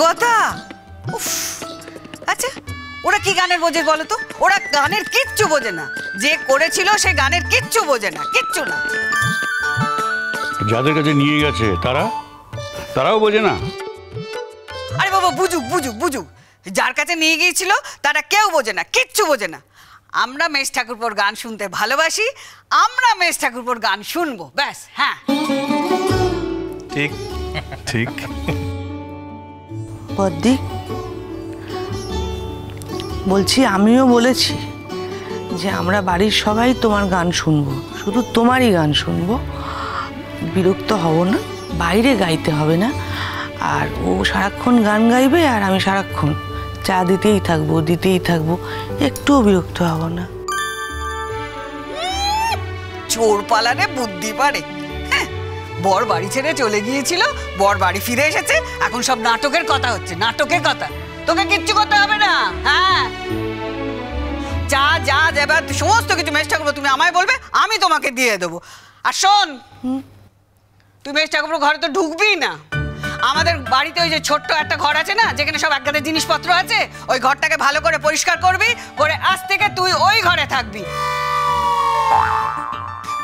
কথা। উফ, আচ্ছা ওরা কি গানের বোঝে বলো তো? ওরা গানের কিচ্ছু বোঝে না। যে করেছিল সে গানের কিচ্ছু বোঝে না, কিচ্ছু না। যাদের কাছে নিয়ে গেছে তারাও বোঝে না। আরে বাবা বুঝুক বুঝুক বুঝুক, যার কাছে নিয়ে গিয়েছিল তারা কেউ বোঝে না, কিচ্ছু বোঝে না। আমরা মেজ ঠাকুরপোর গান শুনতে ভালোবাসি, আমরা মেজ ঠাকুরপোর গান শুনবো, ব্যাস। হ্যাঁ ঠিক ঠিক। বদ্দি বলছি, আমিও বলেছি যে আমরা বাড়ির সবাই তোমার গান শুনবো, শুধু তোমারই গান শুনবো, বিরক্ত হব না, বাইরে গাইতে হবে না। আর ও সারাক্ষণ গান গাইবে আর আমি সারাক্ষণ চা দিতেই থাকবো, একটুও বিরক্ত হব না। চোর পালানে বুদ্ধি পারে। বর বাড়ি ছেড়ে চলে গিয়েছিল, বর বাড়ি ফিরে এসেছে, এখন সব নাটকের কথা হচ্ছে, নাটকের কথা। তোকে কিচ্ছু করতে হবে না। হ্যাঁ যা যা যাবে সমস্ত কিছু মেজ ঠাকুরপো তুমি আমায় বলবে, আমি তোমাকে দিয়ে দেবো। আর শোন, তুই মেজ ঠাকুরপো ঘরে তো ঢুকবি না। আমাদের বাড়িতে ওই যে ছোট্ট একটা ঘর আছে না, যেখানে সব একগাদা জিনিসপত্র আছে, ওই ঘরটাকে ভালো করে পরিষ্কার করবি, করে আজ থেকে তুই ওই ঘরে থাকবি।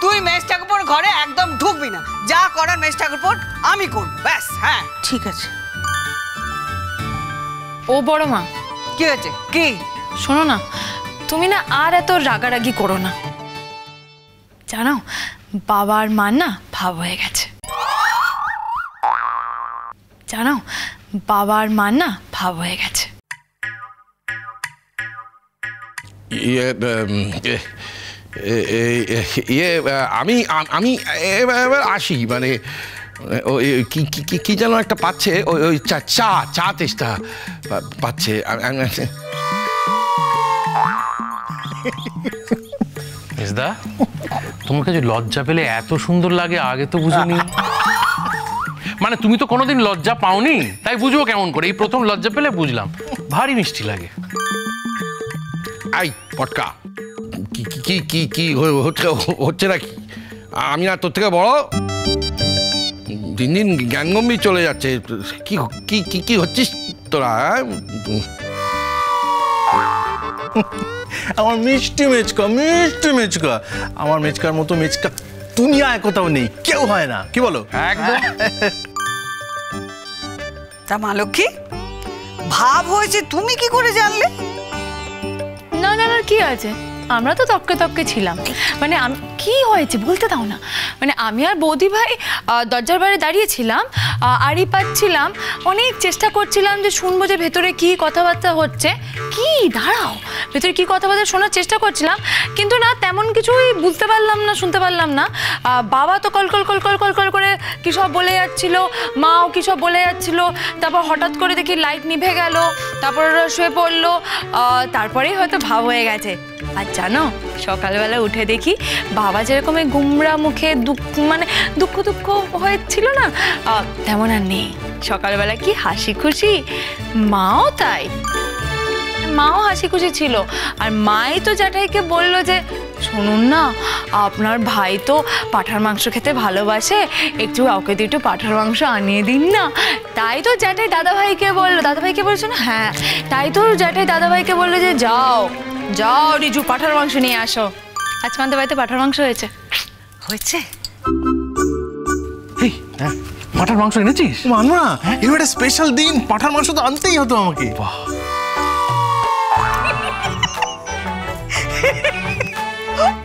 তুই মেজ ঠাকুরপোর ঘরে একদম ঢুকবি না। যা করার মেজ ঠাকুরপোর আমি করব, ব্যাস। হ্যাঁ ঠিক আছে। ও বড় মা, কি হয়েছে? কি? শোনো না, তুমি না আর এত রাগারাগি করো না। জানো বাবার মা না ভাব হয়ে গেছে। জানো বাবার মা না ভাব হয়ে গেছে। আমি আমি এবার আসি, মানে কি যেন একটা পাচ্ছে, ওই চা তেষ্টা পাচ্ছে। মেজদা, তোমার কাছে লজ্জা পেলে এত সুন্দর লাগে আগে তো বুঝিনি। মানে তুমি তো কোনোদিন লজ্জা পাওনি, তাই বুঝবো কেমন করে? এই প্রথম লজ্জা পেলে বুঝলাম, ভারী মিষ্টি লাগে। আই পটকা, কি কি কি হচ্ছে নাকি? আমি না তোর থেকে বড়, দিন দিন জ্ঞানগম্ভীর চলে যাচ্ছে। কি কি কি কি হচ্ছিস তোরা? আমার মিষ্টি মেচকা, আমার মেচকার মতো মেচকা দুনিয়ায় কোথাও নেই, কেউ হয় না, কি বলো? একদম। তা মা লক্ষ্মী, ভাব হয়েছে তুমি কি করে জানলে? না না না, কি আছে, আমরা তো তককে ছিলাম। মানে কি হয়েছে বলতে দাও না। মানে আমি আর বৌদি ভাই দরজার বাইরে দাঁড়িয়েছিলাম, আড়ি পাচ্ছিলাম, অনেক চেষ্টা করছিলাম যে শুনবো যে ভেতরে কি কথাবার্তা হচ্ছে। কি দাঁড়াও, ভেতরে কি কথাবার্তা শোনার চেষ্টা করছিলাম, কিন্তু না তেমন কিছুই বুঝতে পারলাম না, শুনতে পারলাম না। বাবা তো কল করে কী সব বলে যাচ্ছিল, মাও কী সব বলে যাচ্ছিল। তারপর হঠাৎ করে দেখি লাইট নিভে গেল, তারপর ওরা শুয়ে পড়লো, তারপরেই হয়তো ভাব হয়ে গেছে। আর জানো সকালবেলা উঠে দেখি বাবা যেরকম গুমরা মুখে দুঃখ হয়েছিল না, তেমন আর নেই। সকালবেলা কি হাসি খুশি, মাও তাই, মাও হাসি খুশি ছিল। আর মাই তো জ্যাঠাইকে বললো যে শুনুন না, আপনার ভাই তো পাঁঠার মাংস খেতে ভালোবাসে, একটু ওকে দিয়ে একটু পাঁঠার মাংস আনিয়ে দিন না। তাই তো জ্যাঠাই দাদাভাইকে বললো, দাদাভাইকে বলছো না? হ্যাঁ, তাই তো জ্যাঠাই দাদাভাইকে বললো যে যাও রিজু পাঁঠার মাংস নিয়ে আসো। আজকে আমাদের বাড়িতে পাঁঠার মাংস হয়েছে। এই পাঁঠার মাংস এনেছিস? মানবো না, এবার একটা স্পেশাল দিন, পাঁঠার মাংস তো আনতেই হতো আমাকে।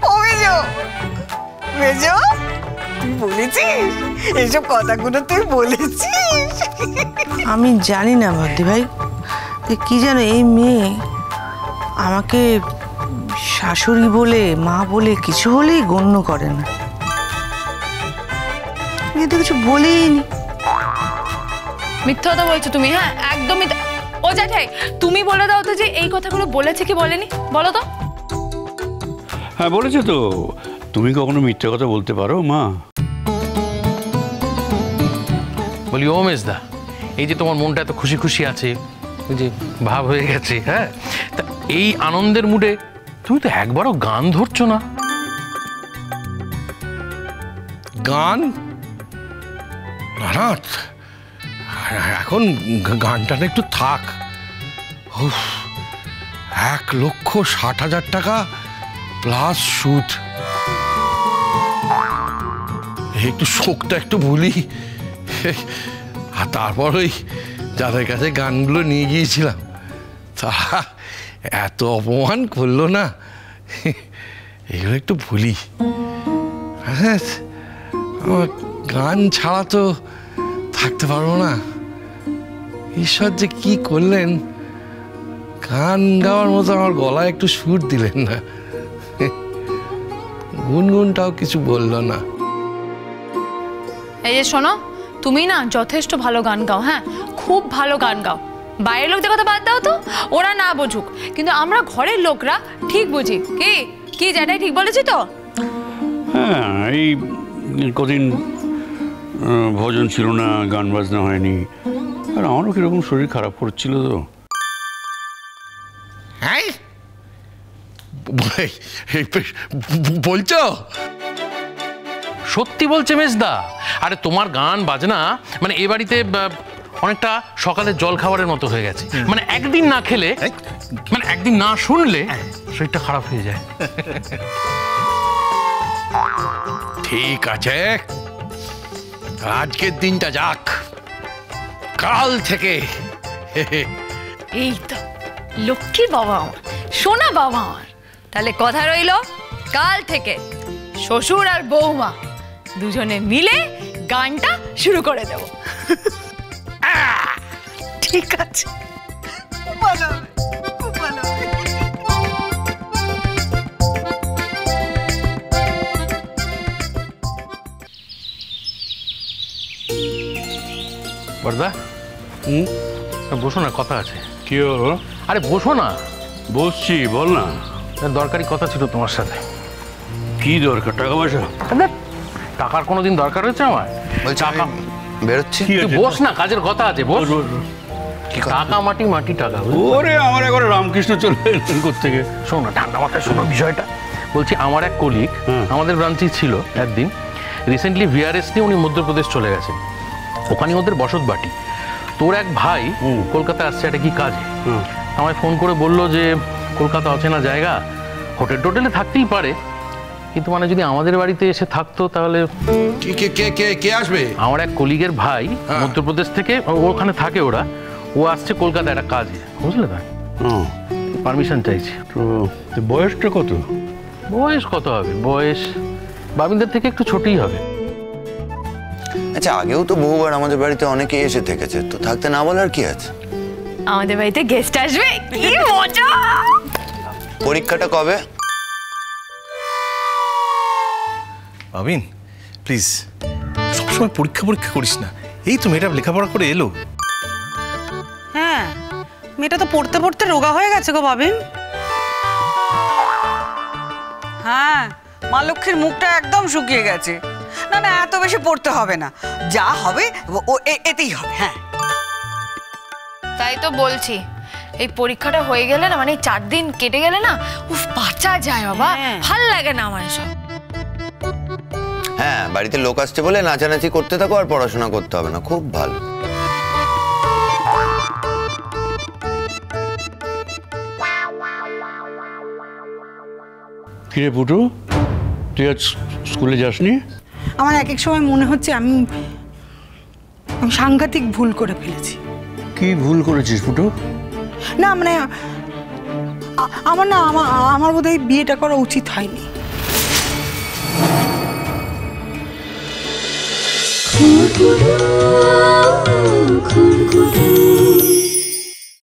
তুই বলেছিস এইসব কথাগুলো? তুই বলেছিস? আমি জানি না বদ্দি ভাই, কি জানো, এই মেয়ে আমাকে শাশুড়ি বলে, মা বলে কিছু হলেই গণ্য করে না। মেয়ে তো কিছু বলেইনি। মিথ্যা কথা বলছো তুমি। হ্যাঁ একদম মিথ্যা। ও জ্যাঠাই, তুমি বলে দাও তো যে এই কথাগুলো বলেছে কি বলেনি, বলো তো। হ্যাঁ বলেছে তো। তুমি কখনো মিথ্যা কথা বলতে পারো মা? বলি ও মেজদা, এই যে তোমার মনটা এত খুশি খুশি আছে, ওই যে ভাব হয়ে গেছে, হ্যাঁ, তা এই আনন্দের মুডে তুমি তো একবারও গান ধরছো না। গান? না এখন গানটা একটু থাক। 1,60,000 টাকা প্লাস সুদ। একটু শোকটা একটু ভুলি, আর তারপর ওই যাদের কাছে গানগুলো নিয়ে গিয়েছিলাম তারা এত অপমান করলো না, এগুলো একটু ভুলি। হ্যাঁ, আমার গান ছাড়া তো থাকতে পারবো না। ঈশ্বর যে কি করলেন, গান গাওয়ার মতো আমার গলায় একটু সুর দিলেন না, গুনগুনটাও কিছু বললো না। এই যে শোনো, তুমি না যথেষ্ট ভালো গান গাও, হ্যাঁ খুব ভালো গান গাও। বাইরের লোকদের কথা বাদ দাও তো, ওরা না বুঝুক, কিন্তু আমরা ঘরের লোকরা ঠিক বুঝি। কি কি যেটাই ঠিক বলেছি তো? হ্যাঁ, এই কদিন ভজন ছিল না, গান বাজনা হয়নি, আর আমারও কিরকম শরীর খারাপ করছিল তো। হ্যাঁ বলছো? সত্যি বলছে মেজদা। আরে তোমার গান বাজনা মানে এ বাড়িতে অনেকটা সকালে জল খাবারের মতো হয়ে গেছে। মানে একদিন না খেলে, মানে একদিন না শুনলে শরীরটা খারাপ হয়ে যায়। ঠিক আছে, আজকের দিনটা যাক, কাল থেকে এই তো লক্ষ্মী বাবা আমার, সোনা বাবা আমার। তাহলে কথা রইল, কাল থেকে শ্বশুর আর বৌমা দুজনে মিলে গানটা শুরু করে দেব। ঠিক আছে, খুব ভালো হবে, খুব ভালো হবে। বড়দা, বসো না, কথা আছে। কি হলো? আরে বসো না। বসছি, বল না। দরকারি কথা ছিল তোমার সাথে। কি দরকার? টাকা পয়সা? টাকার কোনোদিন দরকার হয়েছে আমার? টাকা বেরোচ্ছি। তুই বস না, কাজের কথা আছে, বস। টাকা মাটি, মাটি টাকা। ওরে আমার একবার রামকৃষ্ণ চলে এলেন কোত্থেকে। শোনো না, ঠান্ডা মাথায় শোনো বিষয়টা। বলছি, আমার এক কলিগ আমাদের ব্রাঞ্চে ছিল একদিন, রিসেন্টলি ভিআরএস নিয়ে উনি মধ্যপ্রদেশ চলে গেছেন। ওখানে ওদের বসত বাটি। তোর এক ভাই কলকাতা আসছে একটা কি কাজে, আমায় ফোন করে বললো যে কলকাতা অচেনা জায়গা, হোটেল টোটেলে থাকতেই পারে, কিন্তু মানে যদি আমাদের বাড়িতে এসে থাকতো তাহলে। কে আসবে? আমার এক কলিগের ভাই মধ্যপ্রদেশ থেকে, ওখানে থাকে ওরা, ও আসছে কলকাতা একটা কাজে, বুঝলে না? পারমিশন চাইছি। তো বয়সটা কত? বয়স কত হবে? বয়স বাবিনদের থেকে একটু ছোটই হবে। আচ্ছা, আগেও তো বহুবার আমাদের বাড়িতে অনেকে এসে থেকেছে, তো থাকতে না বলার কি আছে? আমাদের বাড়িতে গেস্ট আসবে, কি মজা! পরীক্ষাটা কবে? বাবিন প্লিজ, সবসময় পরীক্ষা পরীক্ষা করিস না। এই তো মেয়েটা লেখাপড়া করে এলো। হ্যাঁ, মেয়েটা তো পড়তে পড়তে রোগা হয়ে গেছে গো বাবিন। হ্যাঁ, মা লক্ষ্মীর মুখটা একদম শুকিয়ে গেছে। না না, এত বেশি পড়তে হবে না, যা হবে ও এতেই হবে। হ্যাঁ, তাই তো বলছি, এই পরীক্ষাটা হয়ে গেলে না, মানে 4 দিন কেটে গেলে না, উফ বাঁচা যায় বাবা, ভাল লাগে না আমার সব। হ্যাঁ, বাড়িতে লোক আসছে বলে নাচানাচি করতে থাকো, আর পড়াশোনা করতে হবে না, খুব ভালো। কিরে পুটু, তুই আজ স্কুলে যাসনি? আমার এক এক সময় মনে হচ্ছে আমি সাংঘাতিক ভুল করে ফেলেছি। কি ভুল করেছিস পুটু? না মানে আমার বোধহয় বিয়েটা করা উচিত হয়নি। খুরকুরু খুরকুরু